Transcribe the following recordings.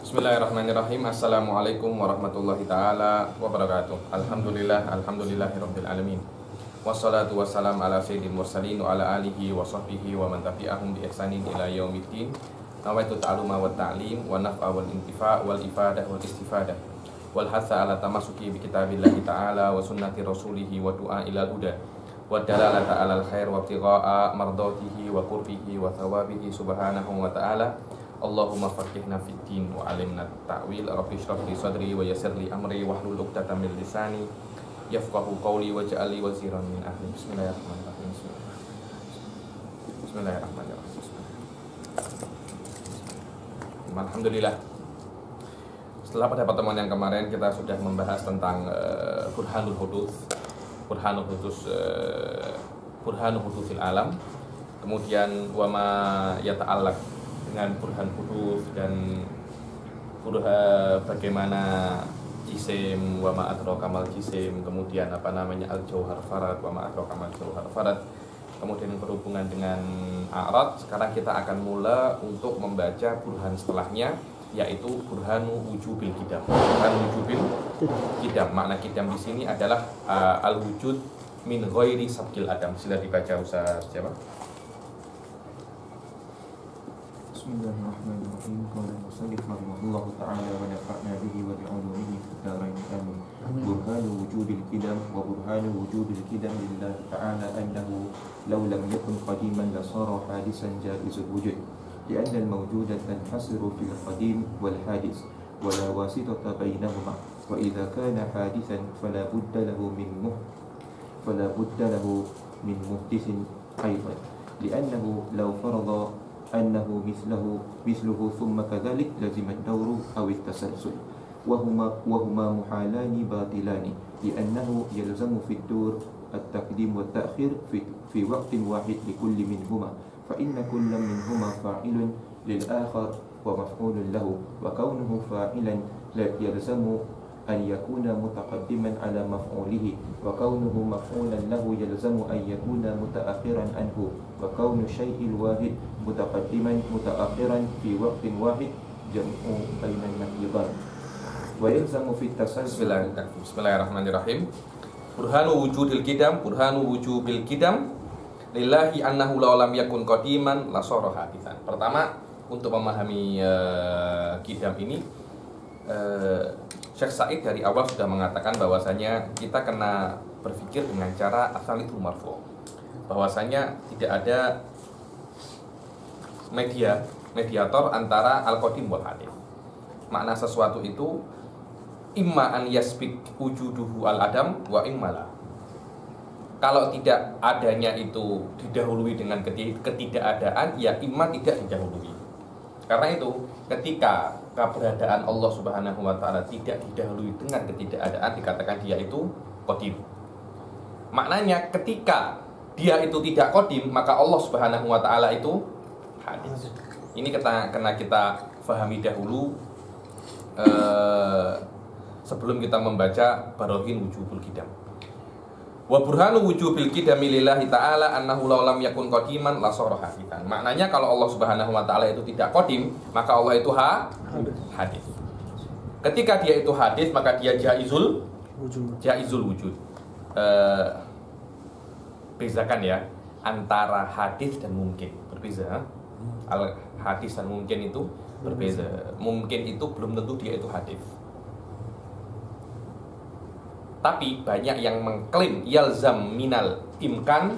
Bismillahirrahmanirrahim. Assalamualaikum warahmatullahi ta'ala wabarakatuh. Alhamdulillahirabbil alamin. Wassalatu wassalam ala sayyidil mursalin wa ala alihi wa sahbihi wa man tabi'ahum bi ihsanin ila yaumiddin. Nawaitu ta'aluma wa ta'lim wa naf'a wal intifa' wal ifadah wal istifadah wal hatha ala tamasuki bi kitabillahi ta'ala wa sunnati rasulihi wa du'a ila huda wa dalalata ala al khair wa ibtigha'a mardatihi wa qurbihi wa thawabihi subhanahu wa ta'ala. Allahumma faqihna fid din wa alimna ta'wil. Rabbi shrah li sadri wa yassir li amri wahlul 'uqdatam min lisani yafqahu qawli waj'al li waziran min ahli. Bismillahirrahmanirrahim. Bismillahirrahmanirrahim. Alhamdulillah. Setelah pada pertemuan yang kemarin kita sudah membahas tentang burhanul hudutsil alam. Kemudian wama yata'allaq dengan burhan hudus dan bagaimana jisim wa ma adraka mal jisim, kemudian al jauhar farad wa ma adraka mal jauhar farad, kemudian berhubungan dengan a'rad. Sekarang kita akan mula untuk membaca burhan setelahnya, yaitu burhanu wujubil qidam. Burhan wujubil qidam, makna qidam di sini adalah al wujud min ghairi sabqil adam. Sila dibaca Ustaz siapa? Bismillahirrahmanirrahim. Qala al-musannif rahimahullahu ta'ala wa nafa'na bihi wa bi'ulumihi fid dharain amin. Burhanu wujubil qidam wa burhanu wujubil qidam lillahi ta'ala annahu law lam yakun qadiman la sara hadisan jaizul wujud li'anna al-mawjuda tanhasiru fil qadim wal hadis wa la wasitata bainahuma wa idza kana hadithan fala budda lahu min muhdisin aidan li'annahu law farada أنه مثله ثم كذلك لزم الدور أو التسلسل وهما محالان باطلان لأنه يلزم في الدور التقديم والتأخير في وقت واحد لكل منهما فإن كل منهما فاعل للآخر ومفعول له وكونه فاعلا يلزم أن يكون متقدما على مفعوله وكونه مفعولا له يلزم أن يكون متأخرا عنه وكون الشيء الواحد متقدما متأخرا في وقت واحد جمع بين النقيضين ويلزم في التسلسل. Bismillahirrahmanirrahim. Burhanu wujubil qidam, burhanu wujubil qidam lillahi annahu law lam yakun qadiman la sara haditsan. Pertama, untuk memahami qidam ini, Syekh Said dari awal sudah mengatakan bahwasanya kita kena berpikir dengan cara asalitul marfu', bahwasanya tidak ada mediator antara al-qadim wal hadith. Makna sesuatu itu imma an yasbik wujuduhu al-adam wa imma la. Kalau tidak adanya itu didahului dengan ketidakadaan, ya imma tidak didahului. Karena itu ketika keberadaan Allah Subhanahu wa ta'ala tidak didahului dengan ketidakadaan, dikatakan dia itu qadim. Maknanya ketika dia itu tidak qadim, maka Allah Subhanahu wa ta'ala itu hadis. Ini kena kita fahami dahulu sebelum kita membaca Barahin Wujubul Qidam. Wa burhanu wujubil qidami lillahi ta'ala annahu law lam yakun qadiman la sara haditsan. Maknanya kalau Allah Subhanahu wa ta'ala itu tidak qadim, maka Allah itu hadis. Ketika dia itu hadis, maka dia jaizul wujud. Bezakan ya antara hadis dan mungkin, berbeza. Al hadis dan mungkin itu berbeza. Mungkin itu belum tentu dia itu hadis. Tapi banyak yang mengklaim yalzam minal imkan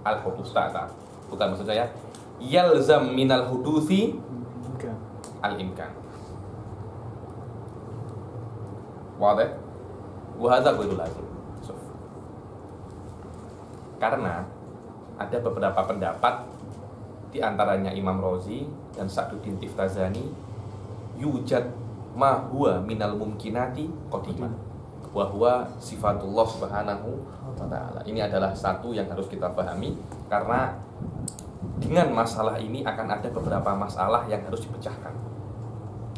al hudus ta'ata. Bukan, maksud saya yalzam minal hudusi al imkan. Wadah? Wa hadza ghairu lazim. Karena ada beberapa pendapat, di antaranya Imam Razi dan Sa'duddin Tiftazani, yujad ma huwa minal mumkinati qadiman wa huwa sifatullah subhanahu wa ta'ala. Ini adalah satu yang harus kita pahami, karena dengan masalah ini akan ada beberapa masalah yang harus dipecahkan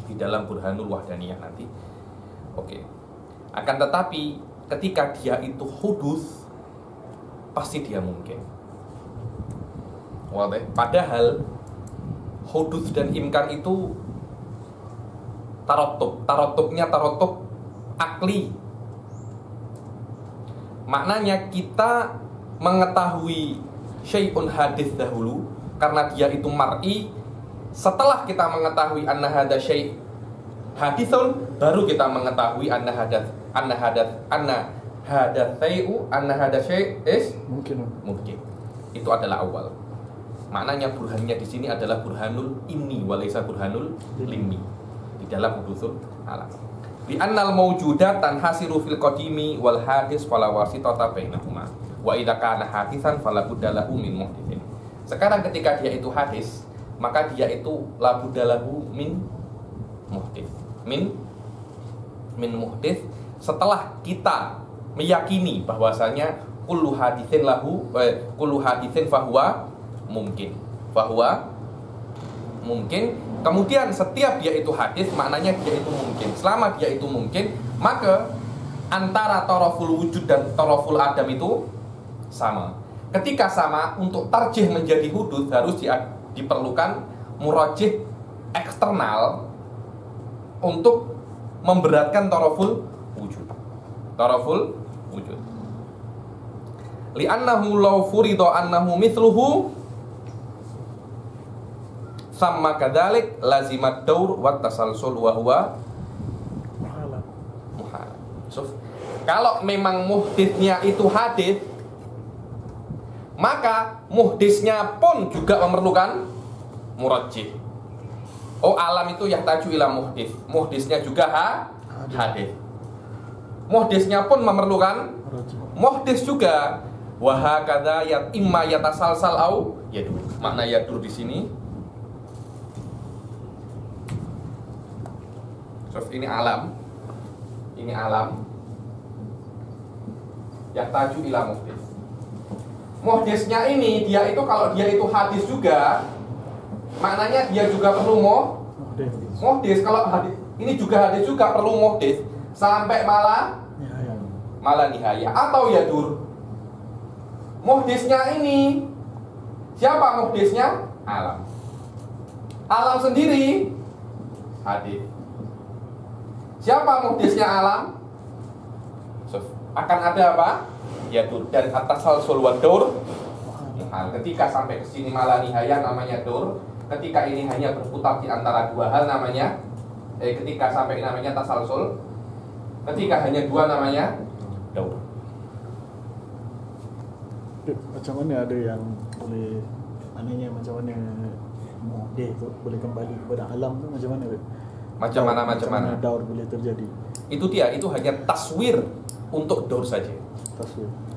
di dalam Burhanul Wahdaniyah nanti. Oke. Akan tetapi ketika dia itu hudus, pasti dia mungkin. Padahal hudus dan imkan itu Tarotubnya tarotub akli. Maknanya kita mengetahui syai'un hadis dahulu karena dia itu mar'i. Setelah kita mengetahui anna hadza syai' haditsun, baru kita mengetahui anna hadza syai' is mungkin. Itu adalah awal. Maknanya burhannya di sini adalah burhanul inni walaysa burhanul limmi di dalam hudusul alam. Bi annal mawjudat tanhasiru fil qadimi wal hadis fala wasitata bainahuma. Wa idza kana hadisan fala budda lahu min muhditsin. Sekarang ketika dia itu hadis, maka dia itu la budda lahu min muhdits. Min muhdits setelah kita meyakini bahwasanya kullu haditsin fahuwa mungkin. Kemudian setiap dia itu hadis, maknanya dia itu mungkin. Selama dia itu mungkin, maka antara taraful wujud dan taraful adam itu sama. Ketika sama, untuk tarjih menjadi hudud harus diperlukan murajih eksternal untuk memberatkan taraful wujud. Li'annahu law furida annahu mithluhu sama kadzalik lazimat daur wa tasalsul wa huwa muhal. So, kalau memang muhditsnya itu hadis, maka muhditsnya pun juga memerlukan murajjih. Oh, alam itu yahtaju ila muhdits. Muhditsnya juga hadis. Muhditsnya pun memerlukan muhdits juga. Wa hakadza imma yatasalsal au yadur. Makna yadur di sini. So, ini alam. Yahtaju ila muhdits. Muhditsnya ini dia itu kalau dia itu hadis juga, maknanya dia juga perlu muhdits. Kalau hadis ini juga hadis juga perlu muhdits sampai malah nihaya atau yadur. Muhditsnya ini siapa muhditsnya? Alam. Alam sendiri hadis. Siapa muhditsnya alam? Akan ada apa? Yadur. Dan atas salsul wa daur. Ketika sampai ke sini malah nihaya namanya daur. Ketika ini hanya berputar di antara dua hal namanya ketika sampai namanya tasalsul. Ketika hanya dua namanya daur. Macam mana ada yang boleh anehnya macam mana muhdits tu boleh kembali kepada alam tu macam mana? Macam mana daur boleh terjadi? Itu dia, itu hanya taswir untuk daur saja.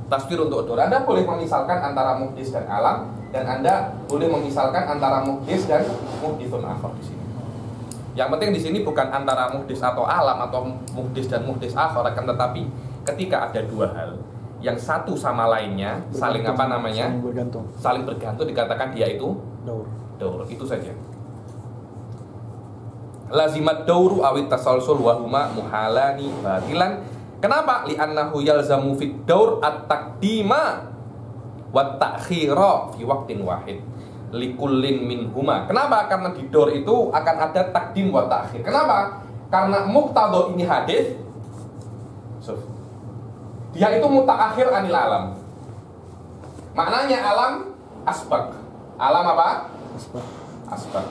Taswir untuk daur. Anda boleh memisalkan antara muhdits dan alam, dan Anda boleh memisalkan antara muhdits dan muhditsun akhar di sini. Yang penting di sini bukan antara muhdits atau alam atau muhdits dan muhdits akhar, akan tetapi ketika ada dua hal yang satu sama lainnya saling saling bergantung dikatakan dia itu daur. Itu saja. Lazimat dauru awit tasalsul wa huma muhalani batilan. Kenapa? Li'annahu yalzamu fid daur at-taqdima wa ta'khira fi waqtin wahid likullin minhuma. Kenapa? Karena di daur itu akan ada takdim wa ta'khir. Kenapa? Karena muqtadha ini hadis. Dia itu mutaakhir anil alam. Maknanya alam asbaq. Alam apa? Asbaq.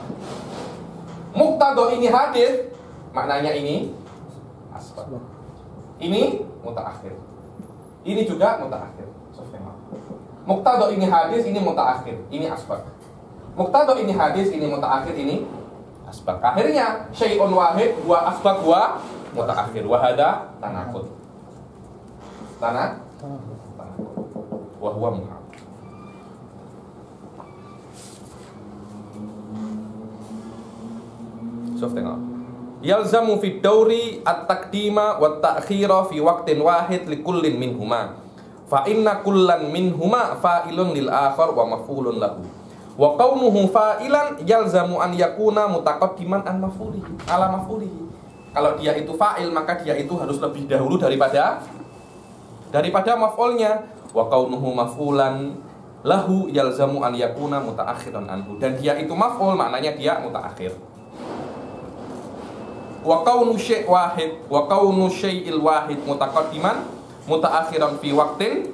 Muqtadha ini hadis, maknanya ini asbaq. Ini mutaakhir. Ini juga mutaakhir. Muqtadha ini hadis, ini mutaakhir, ini asbaq. Muqtadha ini hadis, ini mutaakhir, ini asbaq. Akhirnya syai'un wahid wa asbaq wa mutaakhir. Wa hada tanaqud. Wa huwa muhal. So, tengok. Yalzamu fi dauri at-taqdima wa at-ta'khira fi waqtin wahid li kullin minhuma. Fa inna kullan minhuma fa'ilun lil akhar wa maf'ulun lahu. Wa qaunuhu fa'ilan yalzamu an yakuna mutaqaddiman an maf'ulihi ala maf'ulihi. Kalau dia itu fa'il, maka dia itu harus lebih dahulu daripada maf'ulnya. Wa qaunuhu maf'ulan lahu yalzamu an yakuna mutaakhiran anhu. Dan dia itu maf'ul, maknanya dia mutaakhir. wa kaunu syai' wahid wa kaunu syai'il wahid mutaqaddiman mutaakhiran fi waqtin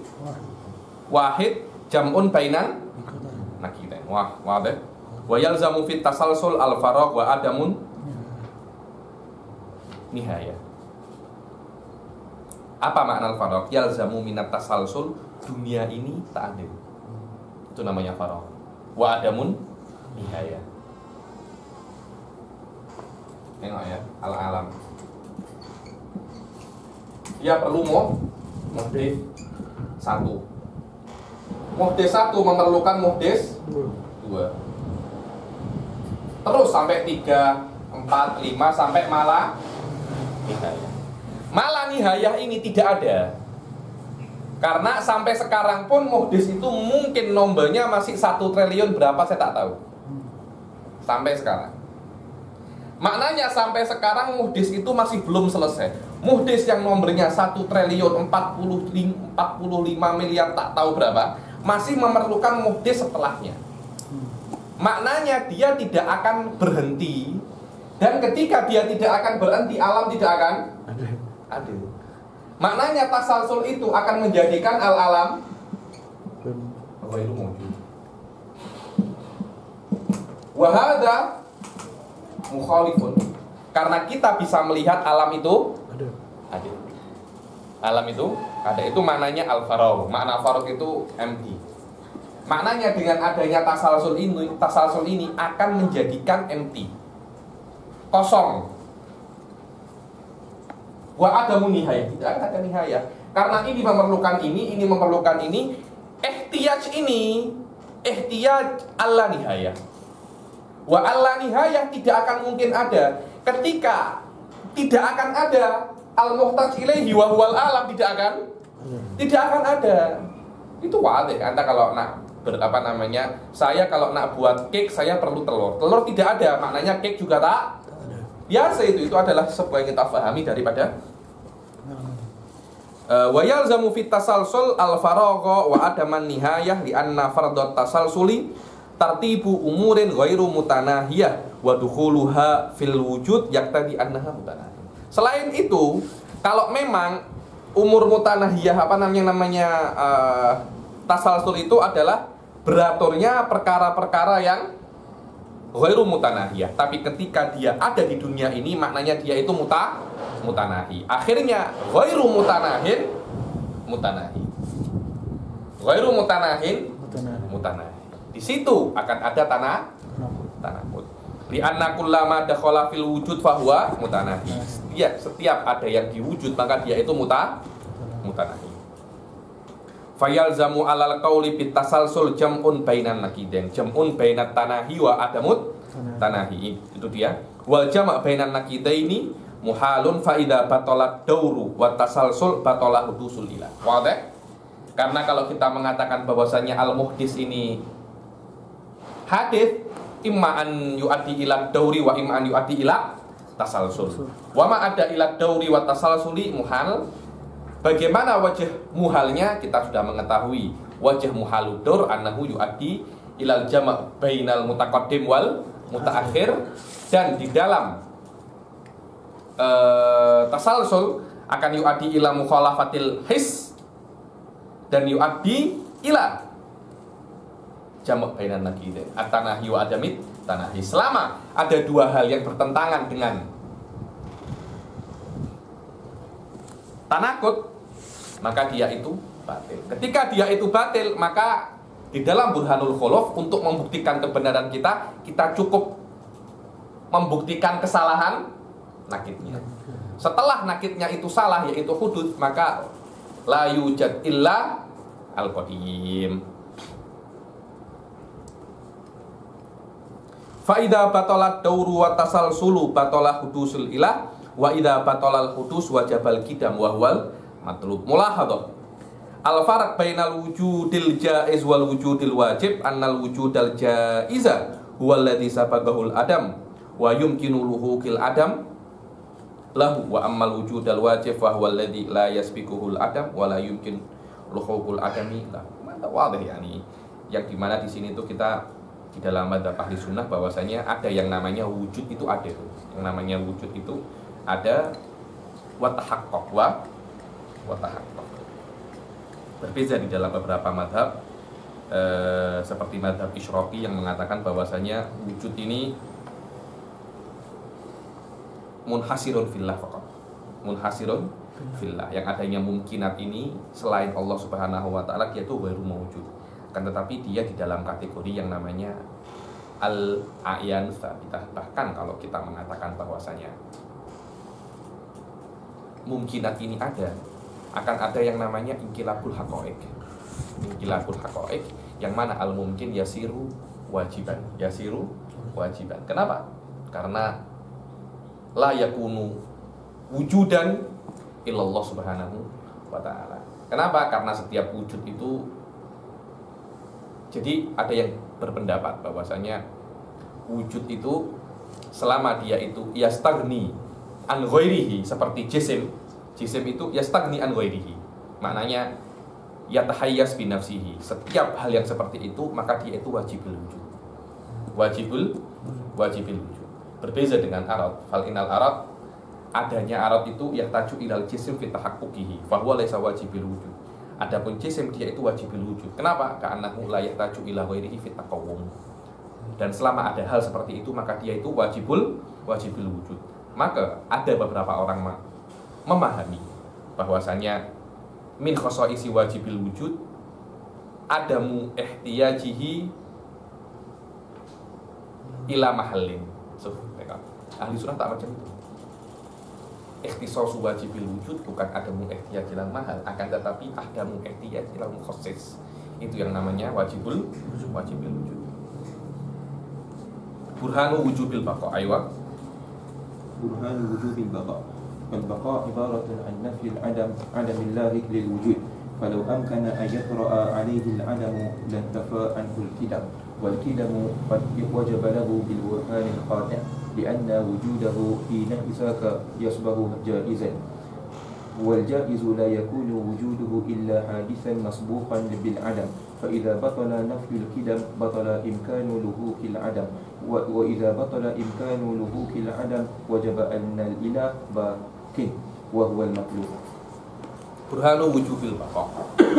wahid jam'un bainan nakidain. Wah, wadah. Wa yalzamu fit tasalsul al faragh wa adamun nihayah. Apa makna al faragh? Yalzamu minat tasalsul, dunia ini tak adil. Itu namanya faragh. Wa adamun nihayah. Tengok ya, al-alam. Dia perlu muhdits satu. Muhdits satu memerlukan muhdits dua. Terus sampai 3, 4, 5 sampai malah nihayah. Malah nihayah ini tidak ada. Karena sampai sekarang pun muhdits itu mungkin nomornya masih 1 triliun berapa saya tak tahu. Sampai sekarang. Maknanya sampai sekarang muhdits itu masih belum selesai. Muhdits yang nomornya 1 triliun 45 miliar tak tahu berapa masih memerlukan muhdits setelahnya. Maknanya dia tidak akan berhenti. Dan ketika dia tidak akan berhenti, alam tidak akan adil. Maknanya tasalsul itu akan menjadikan al-alam ghairu mawjud. Wa hadza mukhalifun. Karena kita bisa melihat alam itu adil. Alam itu ada, itu maknanya al-faragh. Makna faragh itu empty. Maknanya dengan adanya tasalsul ini akan menjadikan empty, kosong. Wa adamun nihayah, tidak akan ada nihayah. Karena ini memerlukan ini memerlukan ini. Ihtiyaj ini ihtiyaj alla nihayah. Wa alla nihayah tidak akan mungkin ada. Ketika tidak akan ada al-muhtaj ilaihi wa huwal alam, tidak akan ada. Itu wadah. Anda kalau nak saya kalau nak buat cake saya perlu telur. Telur tidak ada, maknanya cake juga tak biasa. Itu adalah sebuah yang kita pahami daripada wa yalzamu fit tasalsul al faragha wa adaman nihayah li anna fardhat tasalsuli tartibu umurin ghairu mutanahiyah wa dukhuluha fil wujud yaqtadi annaha mutanahiyah. Selain itu, kalau memang umur mutanahiyah tasalsul itu adalah beraturnya perkara-perkara yang ghairu mutanahiyah, tapi ketika dia ada di dunia ini maknanya dia itu mutanahi. Akhirnya ghairu mutanahin mutanahi. Ghairu mutanahin mutanahi. Di situ akan ada tanakut. Li anna kullama dakhala fil wujud fahuwa mutanahi. Ya, setiap ada yang diwujud maka dia itu mutanahi. Fayalzamu alal qauli bit tasalsul jam'un bainan naqidain. Jam'un bainat tanahi wa adamut tanahi. Itu dia. Wal jama' bainan naqidaini muhalun fa idza batalat dauru wa tasalsul batala hudusul ilah. Wadah? Karena kalau kita mengatakan bahwasanya al-muhdits ini hadits, imma an yu'addi ila dauri wa imma an yu'addi ila tasalsul. Wa ma ada ila dauri wa tasalsuli muhal. Bagaimana wajah muhalnya kita sudah mengetahui. Wajah muhaludur annahu yu'addi ilal jama' bainal mutaqaddim wal mutaakhir. Dan di dalam tasalsul akan yu'addi ila mukhalafatil his dan yu'addi ila jama' bainan naqidain at-tanahi wa adamit tanahi. Selama ada dua hal yang bertentangan dengan tanakut, maka dia itu batil. Ketika dia itu batil, maka di dalam Burhanul Khuluf untuk membuktikan kebenaran kita cukup membuktikan kesalahan nakidnya. Setelah nakidnya itu salah, yaitu hudud, maka la yujad illa al-qadim. Fa idza batalat dauru wa tasalsulu batala hudusul ilah wa idza batalal hudus wajabal qidam wa huwal matlub. Mulahadhah al-farq bainal wujudil jaiz wal wujudil wajib annal wujudal jaiza huwa alladhi sabaqahul adam wa yumkinu luhukil adam lahu wa ammal wujudal wajib wa huwa alladhi la yasbiquhul adam wa la yumkin luhukul adami lahu. Wadah yani yang dimana di sini tuh kita di dalam madzhab ahli sunnah bahwasanya ada yang namanya wujud itu ada. Yang namanya wujud itu ada wa tahaqqaq wa tahaqqaq. Berbeza di dalam beberapa madhab, seperti madhab Isyraqi yang mengatakan bahwasanya wujud ini munhasirun fillah faqat. Munhasirun fillah, yang adanya mungkinat ini selain Allah Subhanahu wa taala yaitu ghairu mawjud. Kan tetapi dia di dalam kategori yang namanya al-a'yan tsabitah. Bahkan kalau kita mengatakan bahwasanya mungkinat ini ada, akan ada yang namanya inqilabul haqaiq. Inqilabul haqaiq yang mana al-mumkin yasiru wajiban. Yasiru wajiban. Kenapa? Karena la yakunu wujudan illallah Subhanahu wa ta'ala. Kenapa? Karena setiap wujud itu, jadi ada yang berpendapat bahwasanya wujud itu selama dia itu yastagni an ghairihi, seperti jisim itu yastagni an ghairihi, maknanya yatahayyas bi nafsihi. Setiap hal yang seperti itu maka dia itu wajibul wujud. Wajibul wujud. Berbeza dengan arad. Fal inal arad, adanya arad itu yahtaju ilal jisim fi tahaqquqihi fa huwa laysa wajibil wujud. Adapun jisim dia itu wajibul wujud. Kenapa? Ka'annahu la yahtaju ila ghairihi fi taqawwum. Dan selama ada hal seperti itu maka dia itu wajibul wujud. Maka ada beberapa orang memahami bahwasanya min khasa'isi wajibil wujud adamu ihtiyajihi ila mahallin. Ahli sunnah tak macam itu. Ikhtisasu wajibil wujud bukan adamu ihtiyaj ilal mahal, akan tetapi adamu ihtiyaj ilal mukhassis. Itu yang namanya wajibul wujud. Burhanu wujubil baqa. Aywa. Burhanu wujubil baqa. Al-baqa ibaratun an nafyi al-adam, adamillahi lil wujud. Falau amkana an yatra'a alayhi al-adamu lantafa anhu al-qidam. Wal qidamu qad wajaba lahu bil burhan al-qati'. لأن وجوده في نفسك يصبح جائزا والجائز لا يكون وجوده إلا حادثا مسبوقا بالعدم فإذا بطل نفي القدم بطل إمكان لهوك العدم وإذا بطل إمكان لهوك العدم وجب أن الإله باق وهو المطلوب. Burhanu wujubil baqa.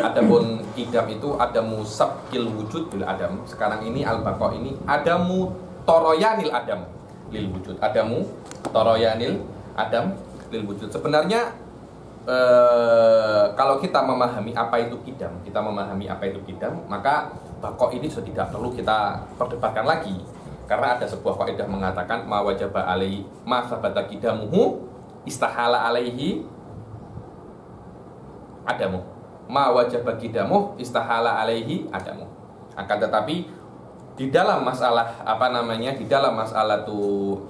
Adapun qidam itu adamu sabqil wujud bil adam. Sekarang ini al-baqa ini adamu toroyanil adam lil wujud. Adamu toroyanil adam lil wujud. Sebenarnya kalau kita memahami apa itu qidam, maka baqa ini sudah tidak perlu kita perdebatkan lagi. Karena ada sebuah kaidah mengatakan ma wajaba alaihi ma sabata qidamuhu istahala alaihi adamu. Ma wajaba qidamuhu istahala alaihi adamu. Akan tetapi di dalam masalah di dalam masalah tuh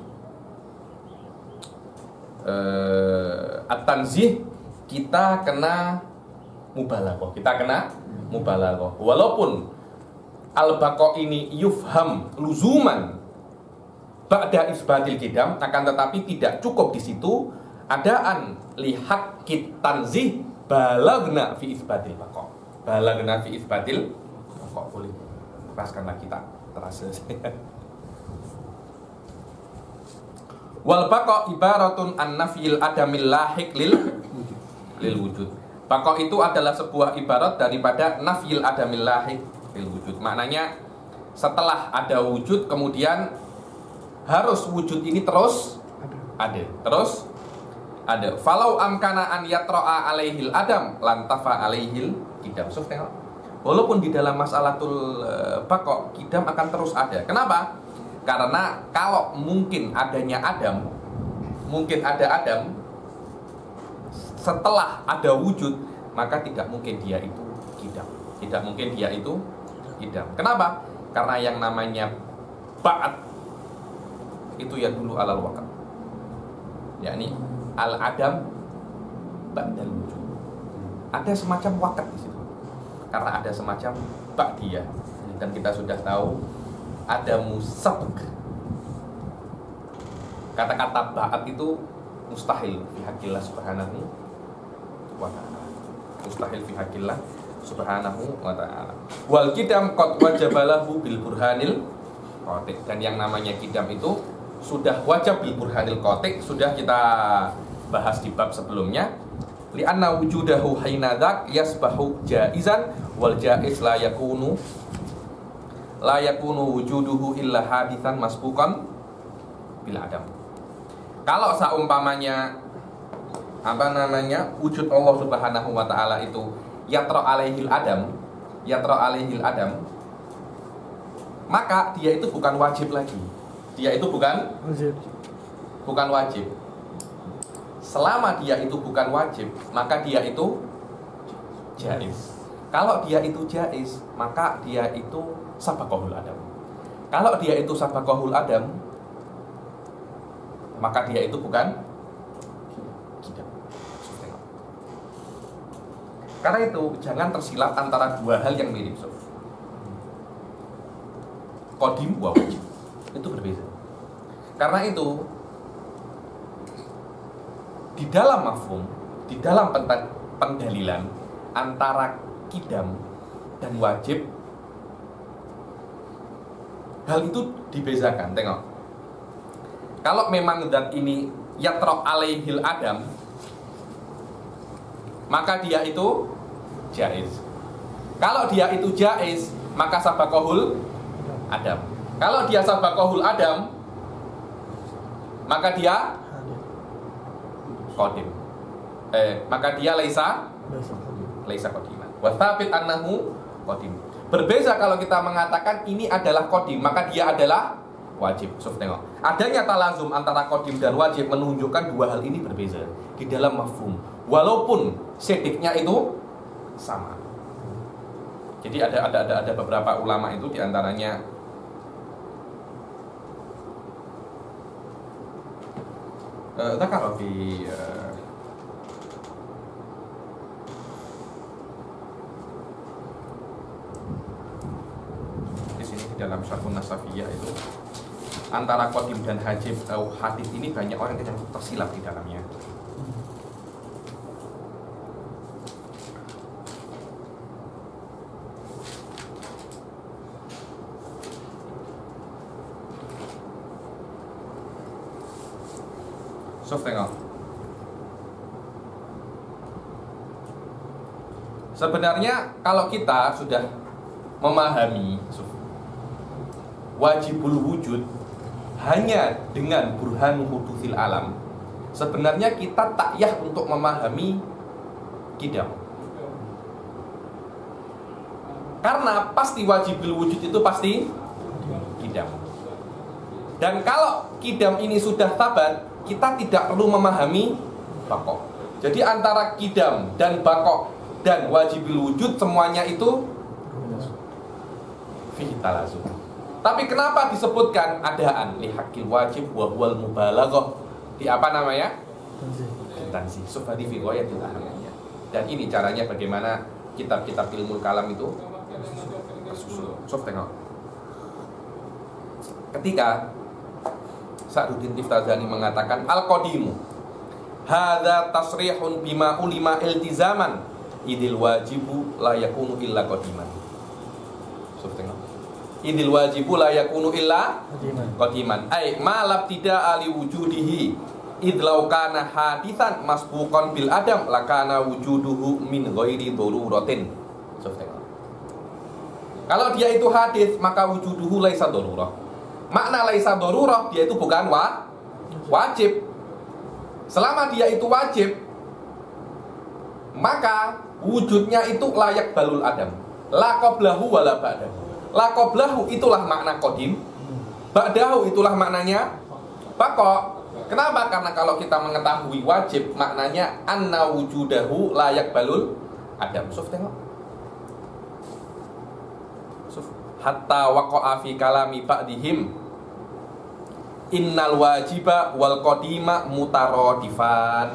at-tanzih kita kena mubalaghah. Walaupun al-baqa ini yufham luzuman ba'da isbatil qidam, akan tetapi tidak cukup di situ adaan lihat kit tanzih balagna fi isbatil baqa. Boleh lepaskanlah kita terasa. Wal baqa ibaratun an nafyil adamil lahiq lil wujud. Baqa itu adalah sebuah ibarat daripada nafyil adamil lahiq lil wujud. Maknanya setelah ada wujud kemudian harus wujud ini terus ada. Falau amkana an yatra'a alaihil adam lantafa alaihil qidam. Walaupun di dalam masalatul baqa qidam akan terus ada. Kenapa? Karena kalau mungkin ada adam setelah ada wujud, maka tidak mungkin dia itu qidam. Kenapa? Karena yang namanya ba'at itu ya dulu alal waqt. Yakni al-adam ba'dal wujud. Ada semacam waqt di situ. Karena ada semacam ba'diyah. Dan kita sudah tahu ada musabq. Kata-kata ba'at itu mustahil fi haqqillah subhanahu wa ta'ala. Wal qidam qad wajabalahu bil burhanil qati'. Dan yang namanya qidam itu sudah wajib bil burhanil qati', sudah kita bahas di bab sebelumnya. Li'anna wujudahu hainadak yasbahu jaizan wal jaiz la yakunu wujuduhu illa hadithan masbuqan bil adam. Kalau seumpamanya wujud Allah Subhanahu wa taala itu yatra alaihil adam, maka dia itu bukan wajib lagi. Dia itu bukan wajib. Selama dia itu bukan wajib, maka dia itu jaiz. Kalau dia itu jaiz, maka dia itu sabaqahul adam. Kalau dia itu sabaqahul adam, maka dia itu bukan kidam. Karena itu jangan tersilap antara dua hal yang mirip. Qadim wa wajib itu berbeda. Karena itu di dalam mafhum, di dalam pendalilan antara kidam dan wajib, hal itu dibedakan. Tengok, kalau memang zat ini yatra alaihil adam, maka dia itu jaiz. Kalau dia itu jaiz, maka sabaqahul adam. Kalau dia sabaqahul adam, maka dia qadim. Maka dia laisa qadiman. Wa tsabit annahu qadim. Berbeza kalau kita mengatakan ini adalah qadim, maka dia adalah wajib. So, tengok. Adanya talazum antara qadim dan wajib menunjukkan dua hal ini berbeza di dalam mafhum. Walaupun sediknya itu sama. Jadi ada beberapa ulama itu diantaranya Zakar fi di sini di dalam Syarhun Nasafiyah itu antara qadim dan hajib atau hadis ini banyak orang yang tersilap di dalamnya. Tengok. Sebenarnya kalau kita sudah memahami wajibul wujud hanya dengan burhan hudutsil alam, sebenarnya kita tak yah untuk memahami kidam. Karena pasti wajibul wujud itu pasti kidam. Dan kalau kidam ini sudah tabat, kita tidak perlu memahami bakok. Jadi antara kidam dan bakok dan wajibul wujud semuanya itu fihi talazum. Tapi kenapa disebutkan adaan li haqqil wajib wa huwal mubalaghah? Di apa namanya? Tanzih. Subhadi fi ghayatil ahamiyah. Dan ini caranya bagaimana kitab-kitab ilmu kalam itu tersusun. Tengok. Ketika Sa'duddin Tiftazani mengatakan al-qadimu hadza tasrihun bima ulima iltizaman idil wajibu la yakunu illa qadiman. Idil wajibu la yakunu illa qadiman. Ai ma labtida ali wujudihi id law kana haditsan masbuqan bil adam lakana wujuduhu min ghairi daruratin. Kalau dia itu hadis, maka wujuduhu laisa darurah. Makna laisa darurah, dia itu bukan wajib. Selama dia itu wajib, maka wujudnya itu layak balul adam. La qablahu wa la ba'dahu. La qablahu itulah makna qadim, ba'dahu itulah maknanya baqa. Kenapa? Karena kalau kita mengetahui wajib, maknanya anna wujudahu layak balul adam. Tengok. Hatta waqa'a fi kalami ba'dihim innal wajiba wal qadima mutaradifan.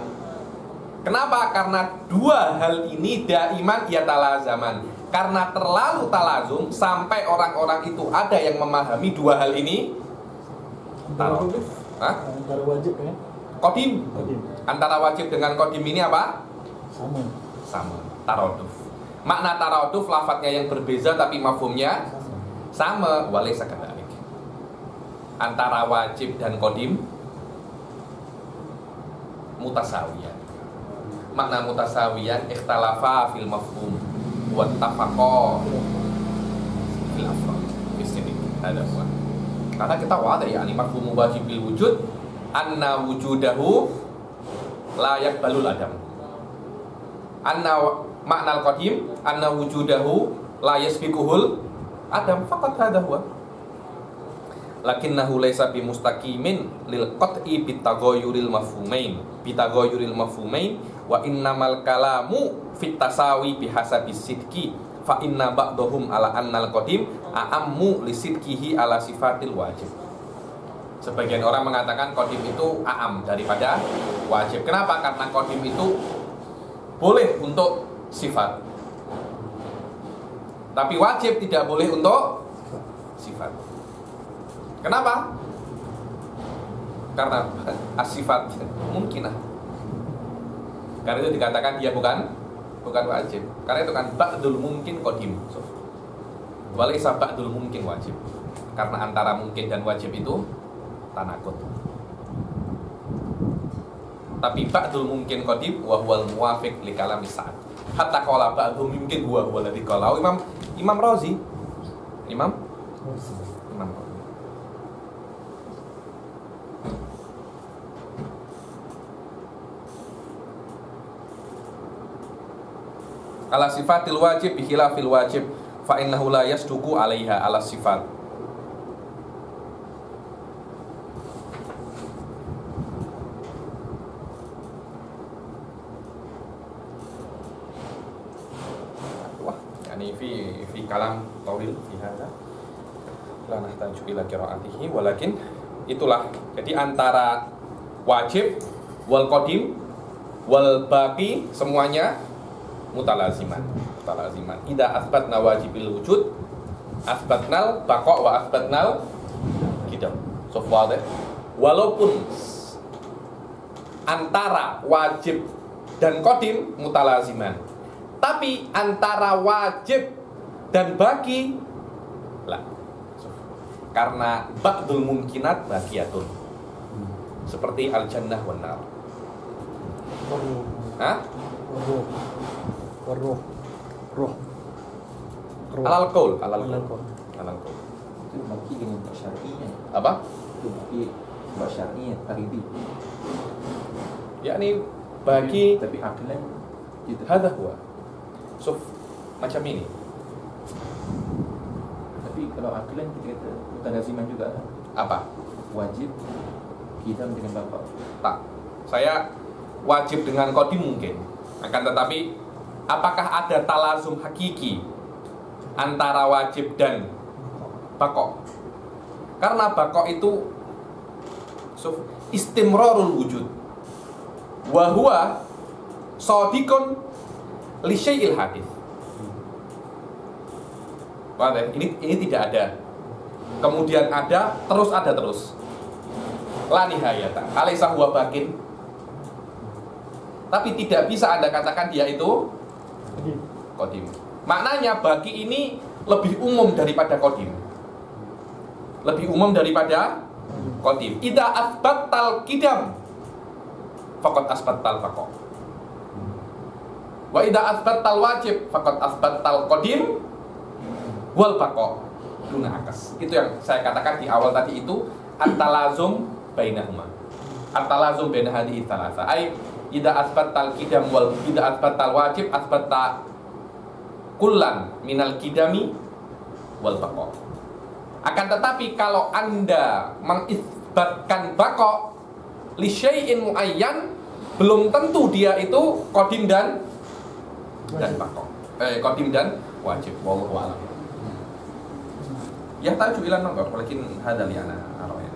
Kenapa? Karena dua hal ini daiman yatalazaman. Karena terlalu talazum sampai orang-orang itu ada yang memahami dua hal ini taraduf. Antara wajib ya? Qadim. Antara wajib dengan qadim ini apa? Sama. Taraduf. Makna taraduf lafadznya yang berbeza tapi mafhumnya sama. Walaysa kadzalik. antara wajib dan qadim mutasawiyan. Makna mutasawiyan ikhtalafa fil mafhum wa tafaqa fil afrad. Di sini ada buat. Karena kita wadah ya, mafhum wajibil wujud anna wujudahu la yaqbalul adam. Anna makna al-qadim anna wujudahu la yasbiquhul adam, faqat hadha huwa. Lakinnahu laysa bimustaqimin lil qat'i bitaghayyuril mafhumain wa innamal kalamu fit tasawi bihasabis sidqi fa inna ba'dahum ala annal qadim a'ammu li sidqihi ala sifatil wajib. Sebagian orang mengatakan qadim itu a'am daripada wajib. Kenapa? Karena qadim itu boleh untuk sifat, tapi wajib tidak boleh untuk sifat. Kenapa? Karena as-sifat mungkinah. Karena itu dikatakan dia bukan wajib. Karena itu kan ba'dul mungkin qadim. Walaysa ba'dul mungkin wajib. Karena antara mungkin dan wajib itu tanakut. Tapi ba'dul mungkin qadim wa huwal muwafiq li kalami Sa'ad. Hatta qala ba'dul mungkin huwa alladhi qala Imam Razi. Imam Razi. Ala sifatil wajib bikhilafil wajib fa innahu la yasduqu 'alaiha ala sifat. Wah, yani fi kalam tawil fi hadza la nahtaju ila qira'atihi, walakin itulah. Jadi antara wajib wal qadim wal baqi semuanya mutalaziman. Idza asbatna wajibil wujud asbatnal baqa wa asbatnal qidam. So wadah. Walaupun antara wajib dan qadim mutalaziman, tapi antara wajib dan baqi lah. Karena ba'dul mungkinat baqiyatun. Seperti al-jannah wan nar. Hah? Roh. Alal qaul. Itu bagi dengan syar'inya. Apa? Itu bagi syar'inya taribi. Yakni bagi tapi aklan itu hadha huwa. So macam ini. Tapi kalau aklan kita kata mutalaziman juga kan? Apa? Wajib qidam dengan bapak. Tak. Saya wajib dengan qadim mungkin. Akan tetapi apakah ada talazum hakiki antara wajib dan baqa? Karena baqa itu istimrarul wujud wa huwa shadiqun li syai'il hadits. Ini tidak ada. Kemudian ada, terus. La nihayata. Alaysa huwa baqin. Tapi tidak bisa Anda katakan dia itu qadim. Maknanya bagi ini lebih umum daripada qadim. Lebih umum daripada qadim. Idza asbattal qidam faqad asbattal baqa. Wa idza asbattal wajib faqad asbattal qadim wal baqa. Duna akas. Itu yang saya katakan di awal tadi itu at-talazum bainahuma. At-talazum bain hadhihi thalatha. Ai idza asbattal qidam wal idza asbattal wajib asbatta kullan minal qidami wal baqa. Akan tetapi kalau Anda mengisbatkan baqa li syai'in muayyan, belum tentu dia itu qadim dan baqa. Qadim dan wajib. Wallahu a'lam. Ya taju ila nangka walakin hadza li ana araya.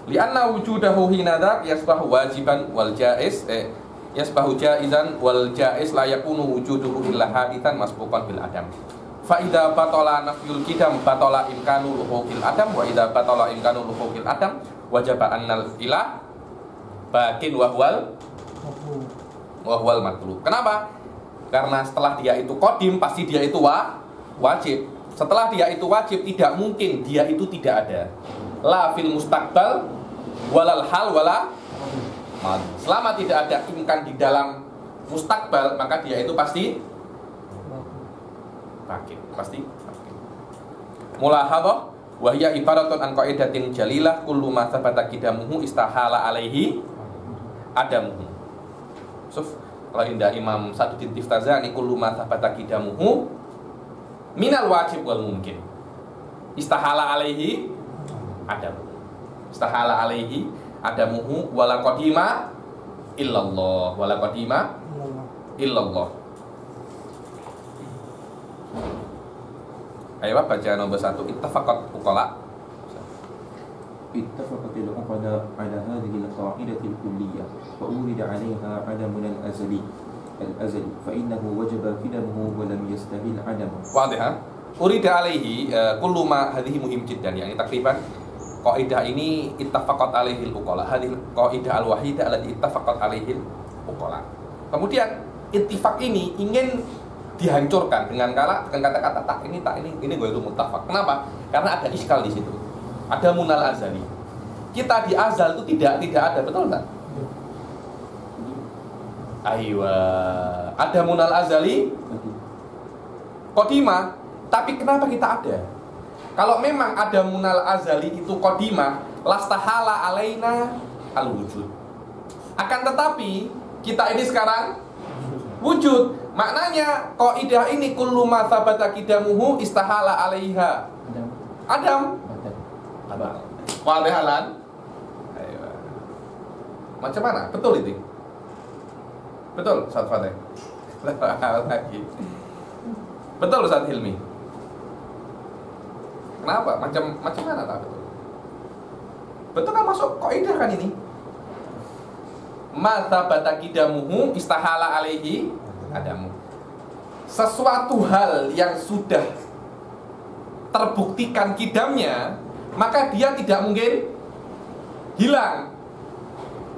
Lianna wujudahu hinadak yasbahu wajiban wal jaiz yasbahu jaizan wal jaiz la yakunu wujuduhu illa hadithan masbuqan bil adam. Fa idza batala nafyul qidam batala imkanu luhukil adam wa idza batala imkanu luhukil adam wajaba annal ilah batin wa huwal matlub. Kenapa? Karena setelah dia itu qadim pasti dia itu wajib. Setelah dia itu wajib, tidak mungkin dia itu tidak ada. La fil mustaqbal walal hal wala madi. Selama tidak ada imkan di dalam mustaqbal, maka dia itu pasti baqi, pasti baqi. Mulahadhah wa hiya ibaratun an qaidatin jalilah kullu ma thabata qidamuhu istahala alaihi adamuhu. Kalau indah Imam Saduddin Tiftazani, kullu ma thabata qidamuhu minal wajib wal mungkin istahala alaihi adamuhu. Istahala alaihi adamuhu wala qadima illallah, wala qadima illallah. Ayo baca nomor 1. Ittafaqat uqala. اتفقت العقلاء على هذه القاعدة الكلية وأورد عليها عدم الأزلي فإنه وجب قدمه ولم يستهل عدمه. واضح. أورد عليه كل ما هذه مهم جدا. يعني تقريبا قاعدة ini ittafaqat alaihi al-uqala. Hadhihi qaidah al-wahidah allati ittafaqat alaihi al-uqala. Kemudian ittifaq ini ingin dihancurkan dengan kata-kata tak ini gue itu muttafaq. Kenapa? Karena ada iskal di situ. Ada munal azali. Kita di azal itu tidak ada, betul enggak? Aywa. Ada munal azali qadimah, tapi kenapa kita ada? Kalau memang ada munal azali itu qadimah, lastahala alaina al-wujud. Akan tetapi kita ini sekarang wujud. Maknanya qaidah ini kullu ma thabata qidamuhu istahala alaiha adam. Wadahalan. Macam mana? Betul itu? Betul, Ustaz Fatih. Lagi. Betul, Ustaz Hilmi. Kenapa? Macam mana tak betul? Betul kan masuk kaidah kan ini? Ma thabata qidamuhu istahala alaihi adamu. Sesuatu hal yang sudah terbuktikan kidamnya, maka dia tidak mungkin hilang.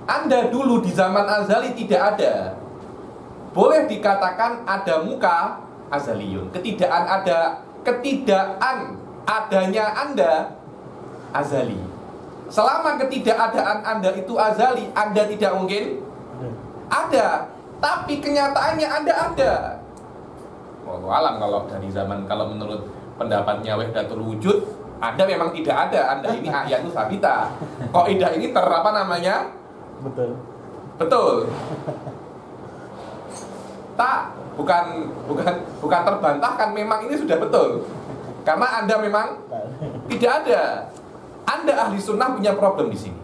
Anda dulu di zaman azali tidak ada. Boleh dikatakan ada muka azaliyun. Ketidakadanya Anda azali. Selama ketidakadaan Anda itu azali, Anda tidak mungkin ada. Tapi kenyataannya Anda ada. Wallahu alam kalau menurut pendapatnya Wahdatul Wujud, Anda memang tidak ada. Anda ini ayatu sabita. Kaidah ini apa namanya? Betul. Tak, bukan terbantahkan, memang ini sudah betul. Karena Anda memang tidak ada. Anda ahli sunnah punya problem di sini.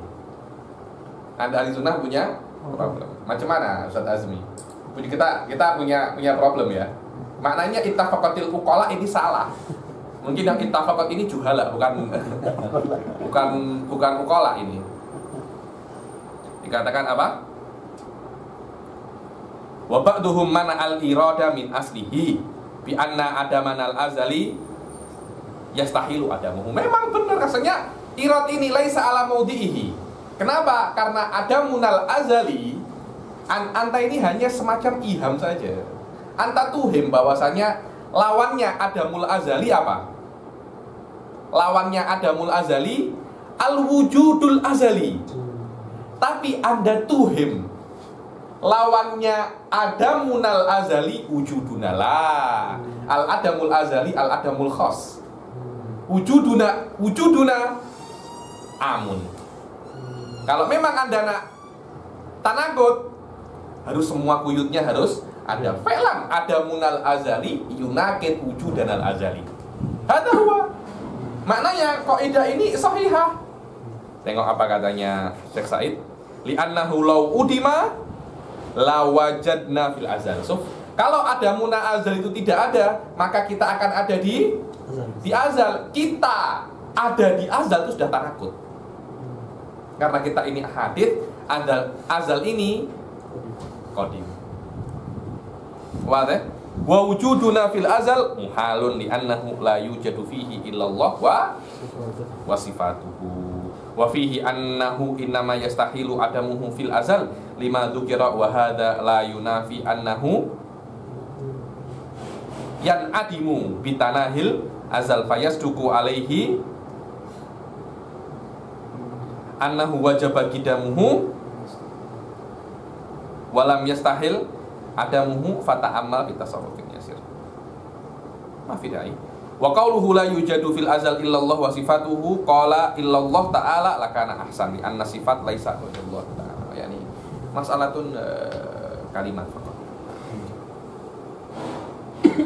Anda ahli sunnah punya problem. Macam mana Ustaz Azmi? Kita punya problem ya. Maknanya ittafaqatil uqala ini salah. Mungkin yang ittafaqat ini juhala, bukan uqala ini. Dikatakan apa? Wa ba'duhum mana al-irada min aslihi bi anna adaman al-azali yastahilu adamuhu. Memang benar rasanya irad ini laisa ala maudhihi. Kenapa? Karena adamunal azali anta ini hanya semacam iham saja. Anta tuhim bahwasanya lawannya adamul azali apa? Lawannya adamul azali al-wujudul azali. Tapi Anda tuhim lawannya adamunal azali wujudunala. Al-adamul azali al-adamul khas. Wujuduna amun. Kalau memang Anda nak tanakut, harus semua kuyutnya harus ada. Fe'lan adamunal azali yunakid wujudanal azali. Hadza huwa. Maknanya kaidah ini sahihah. Tengok apa katanya Syekh Said. Li'annahu law udima la wajadna fil azal. So, kalau adamunal azal itu tidak ada, maka kita akan ada di azal. Kita ada di azal itu sudah takut. Karena kita ini hadits, azal ini qadim. Wadah? Wa wujuduna fil azal muhalun li'annahu la yujadu fihi illallah wa sifatuhu. Wa fihi annahu innama yastahilu adamuhu fil azal lima dzukira wa hadza la yunafi annahu yan'adimu bitanahil azal fayasduku alaihi annahu wajaba qidamuhu walam yastahil adamuhu fata'ammal bitasarrufin yasir. Ma fi da'i. Wa qauluhu la yujadu fil azal illallah wa sifatuhu qala illallah ta'ala lakana ahsan li anna sifat laisa illallah ta'ala. Yani masalatun kalimat faqat.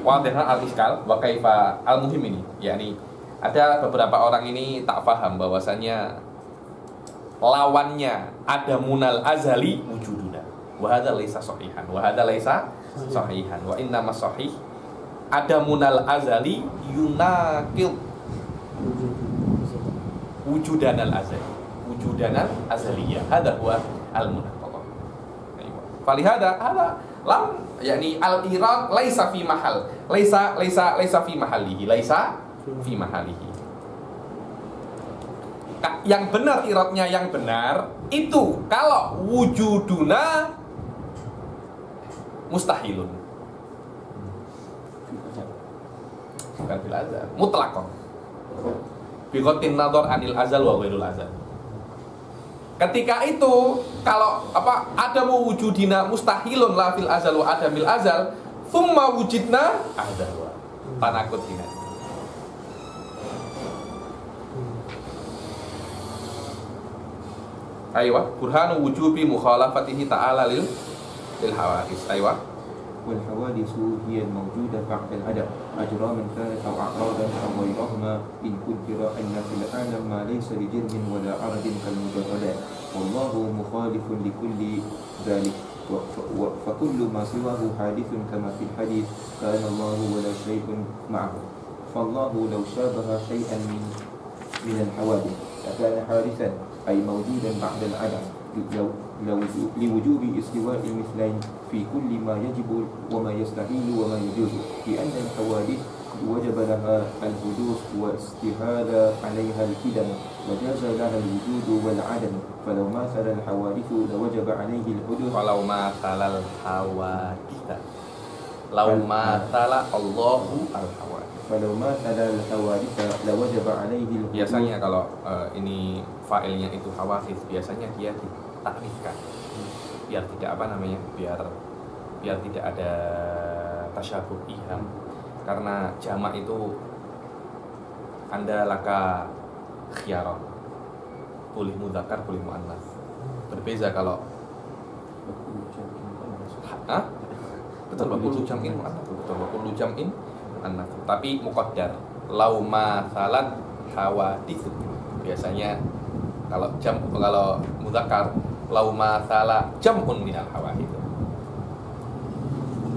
Wadihah al-iskal wa kaifa al-muhim ini. Yani ada beberapa orang ini tak paham bahwasanya lawannya adamunal azali wujuduna. Wa hadza laisa sahihan. Wa hadza laisa sahihan. Wa innama sahih adamunal azali yunaqil wujudanal azali. Wujudanal azaliyah. Hadza huwa al-munaqadah. Falihada hada lam yakni al-irad laisa fi mahal. Laisa fi mahalihi. Laisa fi mahalihi. Yang benar iradnya yang benar itu kalau wujuduna mustahilun bukan fil azal mutlaqan bi ghatin nadhar anil azal wa ghairul azal. Ketika itu kalau ada wujudina mustahilun la fil azal wa adamil azal thumma wujidna azal wa panakut ini. Aywa burhanu wujubi mukhalafatihi ta'ala lil hawadis. Aywa wal hawadisu hiya al-mawjuda ba'da al-adam ajraman kanat aw a'radan aw ghayrahuma in qudira anna fil alam ma laysa li jirmin wa la aradin kal mujarradat wallahu mukhalifun li kulli dhalik fa kullu ma siwahu hadithun kama fil hadith kana Allahu wa la shay'un ma'ahu fallahu law shabaha shay'an min al-hawadith lakana hadithan أي موجودا بعد العدم لوجوب استواء المثلين في كل ما يجب وما يستحيل وما يجوز لأن الحوادث وجب لها الحدوث واستحال عليها القدم وجاز لها الوجود والعدم فلو ماثل الحوادث لوجب عليه الحدوث فلو ماثل الحوادث لو ماثل الله الحوادث فلو ماثل الحوادث لوجب عليه الحدوث. Biasanya kalau ini fa'ilnya itu hawadits biasanya dia ditakrifkan biar tidak biar tidak ada tasyabuh iham karena jamak itu Anda laka khiyarah boleh mudzakkar boleh muannats berbeza kalau betul kullu jam'in muannats betul kullu jam'in muannats tapi muqaddar lauma salat hawadits biasanya kalau mudzakkar lauma salah jam'un minal hawadits.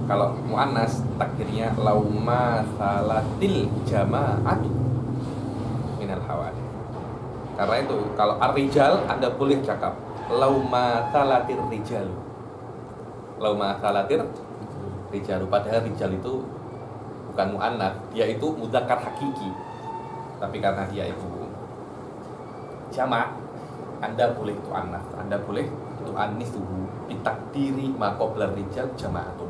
Kalau muannas takdirnya lauma salatil jama'atu minal hawadits. Karena itu kalau ar-rijal Anda boleh cakap lauma salatir rijal. Lauma salatir rijal padahal rijal itu bukan muannas, dia itu mudzakkar hakiki. Tapi karena dia itu jamak Anda boleh itu anas, Anda boleh itu anisuhu bitakdiri maqoblar rijal jama'atun.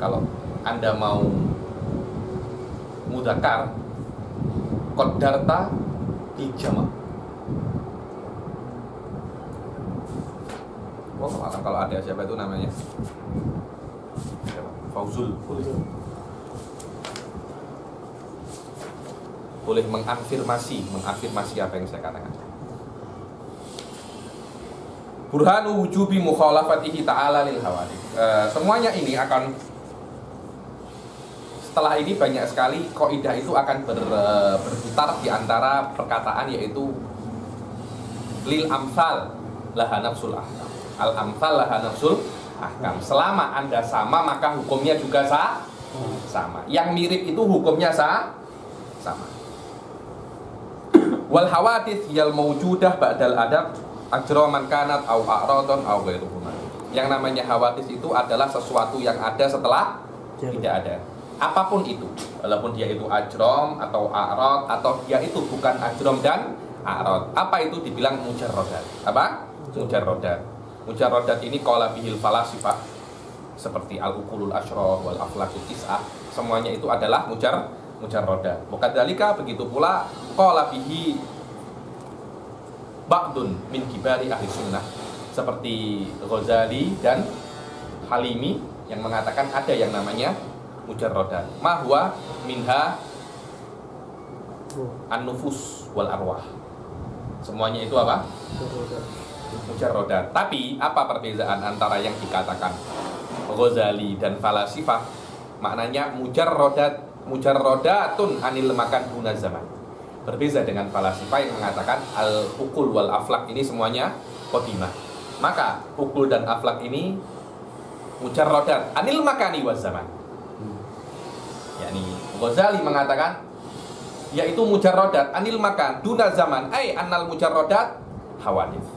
Kalau Anda mau mudzakkar qaddarta di jama'. Kalau ada siapa itu namanya? Fauzul boleh mengafirmasi apa yang saya katakan. Burhanu wujubi mukhalafatihi ta'ala lil hawadits. Semuanya ini akan setelah ini banyak sekali kaidah itu akan berputar di antara perkataan yaitu lil amsal laha nafsul ahkam. Al amsal laha nafsul ahkam. Selama Anda sama maka hukumnya juga sama. Yang mirip itu hukumnya sama. Wal hawadits yal mawjudah ba'dal adab ajraman kanat au a'radun au ghairuhuma. Yang namanya hawadits itu adalah sesuatu yang ada setelah tidak ada. Apapun itu, walaupun dia itu ajram atau a'rad atau dia itu bukan ajram dan a'rad. Apa itu dibilang mujarradat? Apa? Mujarradat. Mujarradat ini qala bihil falasifah seperti al-uqulul asyrah wal aflaqut tis'ah. Semuanya itu adalah mujarradat. Wakadzalika begitu pula qala bihi ba'dun min kibari ahli sunnah, seperti Ghazali dan Halimi yang mengatakan ada yang namanya mujarradat. Mahwa minha an-nufus wal arwah. Semuanya itu apa? Mujarradat. Tapi apa perbedaan antara yang dikatakan Ghazali dan falasifah? Maknanya mujarradatun anil makan guna zaman. Berbeda dengan falasifah yang mengatakan al-uqul wal aflak ini semuanya qadimah. Maka uqul dan aflak ini mujarradat anil makani waz zaman. Yani Ghazali mengatakan yaitu mujarradat anil makan duna zaman, ai annal mujarradat hawadits.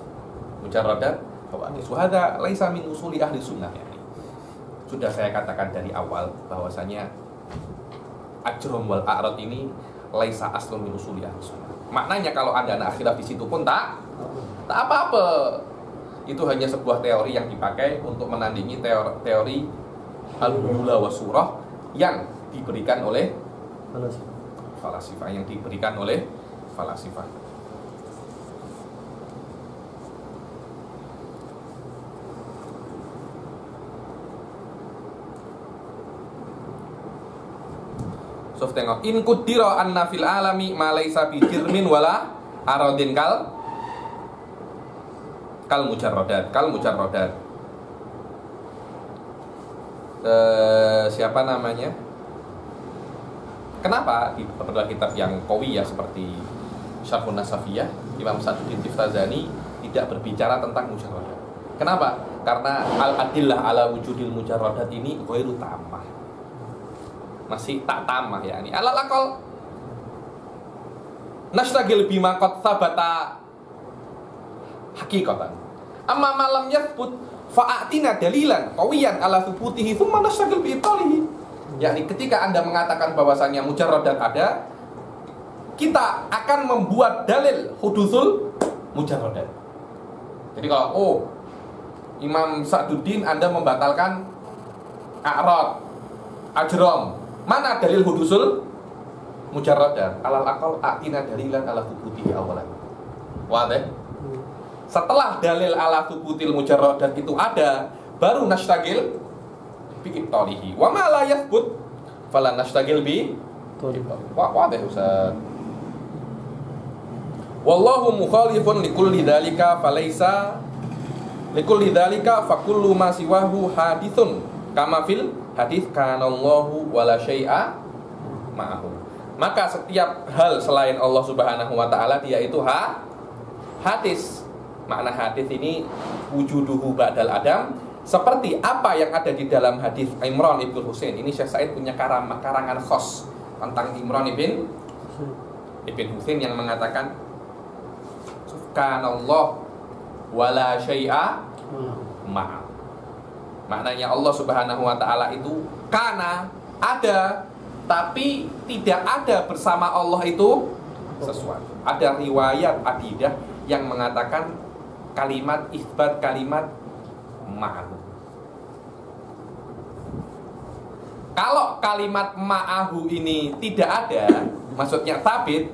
Mujarradat hawadits. Wa hadza laisa min usuli ahli sunnah yani. Sudah saya katakan dari awal bahwasanya ajram wal a'rad ini laisa aslun min usuli ahli sunnah. Maknanya kalau Anda nak khilaf di situ pun tak apa-apa. Itu hanya sebuah teori yang dipakai untuk menandingi teori al-hula wa surah yang diberikan oleh falasifah, yang diberikan oleh falasifah. So tengok in kudira anna fil alami ma laisa bi jirmin wala aradin kal mujarradat. Siapa namanya? Kenapa di beberapa kitab yang qawi ya seperti Syarhun Nasafiyah, Imam Saduddin Tiftazani tidak berbicara tentang mujarradat. Kenapa? Karena al-adillah ala wujudil mujarradat ini ghairu tamah. Masih tak tamah ya ini. Alal aqal nastagil bima qad sabata hakikatan. Amma malam yathbut fa'atina dalilan qawiyan ala thubutihi thumma nastagil bi ibtalihi. Yakni ketika Anda mengatakan bahwasanya mujarradat ada, kita akan membuat dalil hudusul mujarradat. Jadi kalau Imam Saduddin Anda membatalkan a'rad, ajram, mana dalil hudusul mujarradat? Alal aqal atina dalilan ala thubutihi awalan. Wadah? Setelah dalil ala thubutil mujarradat itu ada, baru nastagil bi ibtalihi. Wa ma la yathbut fala nastagil bi ibtalihi. Wadah Ustaz. Wallahu mukhalifun likulli dzalika falaysa likulli dzalika fa kullu ma siwahu hadithun kama fil hadits kana Allahu wala syai'a ma'ahu. Maka setiap hal selain Allah Subhanahu wa taala dia itu hadis. Makna hadis ini wujuduhu ba'dal adam, seperti apa yang ada di dalam hadis Imran ibn Husain. Ini Syekh Said punya karangan khos tentang Imran ibn Husain yang mengatakan subhanallah wala syai'a ma'a. Maknanya Allah Subhanahu wa taala itu kana ada, tapi tidak ada bersama Allah itu sesuatu. Ada riwayat adidah yang mengatakan kalimat isbat kalimat ma'ahu. Kalau kalimat ma'ahu ini tidak ada, maksudnya tabit,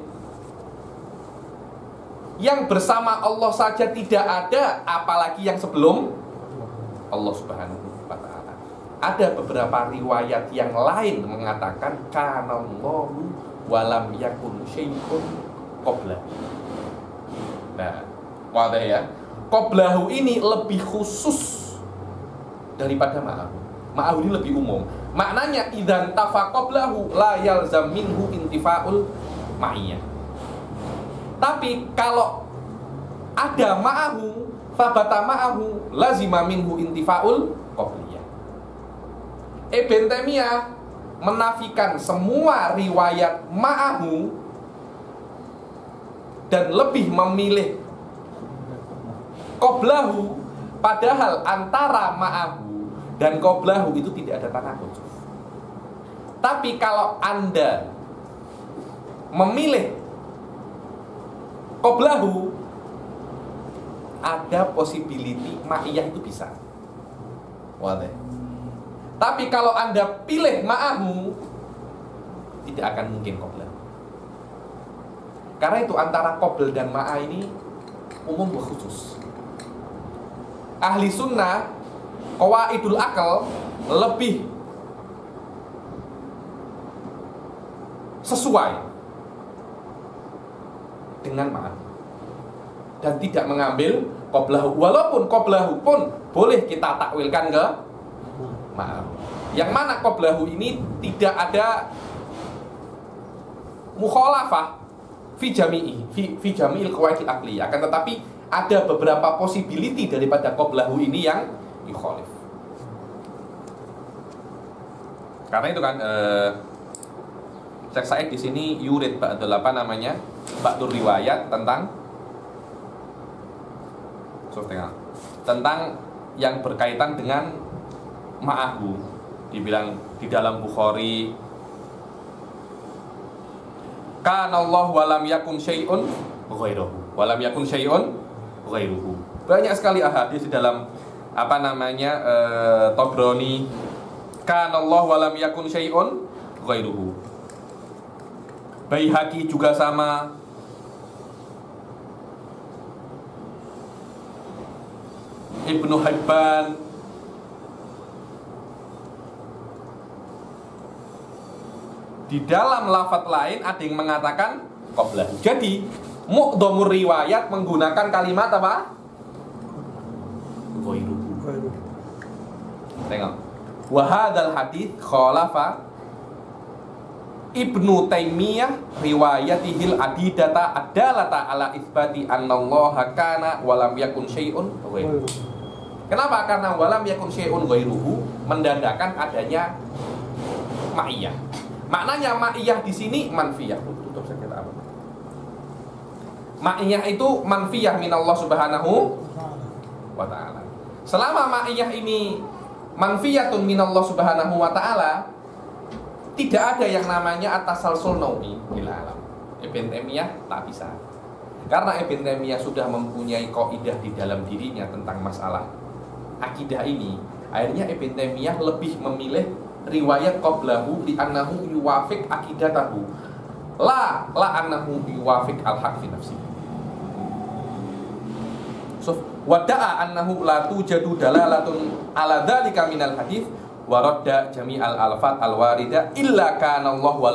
yang bersama Allah saja tidak ada, apalagi yang sebelum Allah Subhanahu wa ta'ala. Ada beberapa riwayat yang lain mengatakan kanallahu walam yakun syai'un qabla. Nah, wadah ya. Qablahu ini lebih khusus daripada ma'ahu. Ma'ahu ini lebih umum. Maknanya idzan tafa qablahu la yalzam minhu intifa'ul ma'iyah. Tapi kalau ada ma'ahu, fabata ma'ahu, lazima minhu intifa'ul qabliyah. Ibn Taimiyah menafikan semua riwayat ma'ahu dan lebih memilih qablahu, padahal antara ma'ahu dan qablahu itu tidak ada tanakut. Tapi kalau Anda memilih qablahu, ada possibility ma'iyah itu bisa. Wadah. Tapi kalau Anda pilih ma'ahu, tidak akan mungkin qablah. Karena itu antara qabl dan ma'a ini umum wa khusus. Ahli sunnah qawaidul akal lebih sesuai dengan ma'a dan tidak mengambil qablahu, walaupun qablahu pun boleh kita takwilkan ke ma'a. Yang mana qablahu ini tidak ada mukhalafah fi jami'il qawaidil aqliyah, akan tetapi ada beberapa possibility daripada qablahu ini yang yukhalif. Karena itu kan Syekh Said di sini yurid ba'dul apa namanya? Ba'dur riwayat tentang yang berkaitan dengan ma'ahu. Dibilang di dalam Bukhari, kana Allah walam yakun syai'un ghairuhu. Walam yakun syai'un ghairuhu. Banyak sekali hadis di dalam apa namanya Tabrani, kana Allah walam yakun syai'un ghairuhu. Baihaqi juga sama. Ibnu Hibban. Di dalam lafaz lain ada yang mengatakan qablah. Jadi mu'dhamur riwayat menggunakan kalimat apa? Ghairuhu. Tengok. Wa hadzal hadits khalafa Ibnu Taimiyah riwayatihil adidata adalata ala isbati annallaha kana walam yakun syai'un ghairuhu. Kenapa? Karena walam yakun syai'un ghairuhu mendandakan adanya ma'iyah. Maknanya ma'iyah di sini manfiyah. Tutup sakit apa? Ma'iyah itu manfiyah minallah subhanahu wa ta'ala. Selama ma'iyah ini manfiyatun minallah subhanahu wa ta'ala, tidak ada yang namanya at-tasalsul naumi bil alam. Ibn Taimiyah tak bisa. Karena Ibn Taimiyah sudah mempunyai kaidah di dalam dirinya tentang masalah akidah ini, akhirnya Ibn Taimiyah lebih memilih riwayat qablahu li annahu yuwafiq akidatahu. La annahu yuwafiq al-haq fi nafsi. So, wada'a annahu la tujadu dalalatun ala dzalika minal hadits wa radda jami'al alfat al-warida illa kana Allah wa